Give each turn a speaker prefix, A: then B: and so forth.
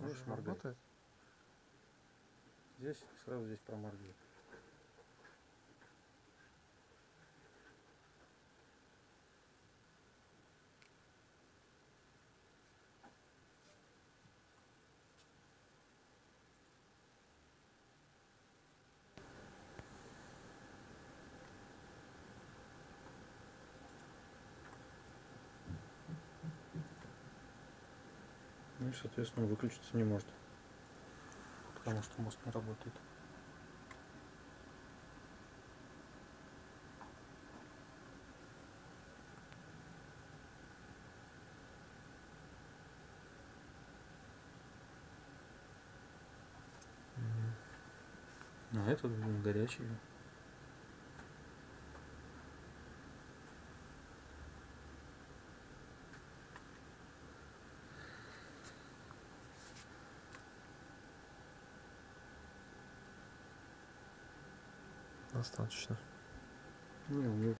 A: Видишь,
B: уже
A: моргает.
B: работает.
A: Здесь, сразу здесь проморгивает. Ну и, соответственно, выключиться не может, потому что мост не работает. А этот горячий.
B: Достаточно.
A: Не, у него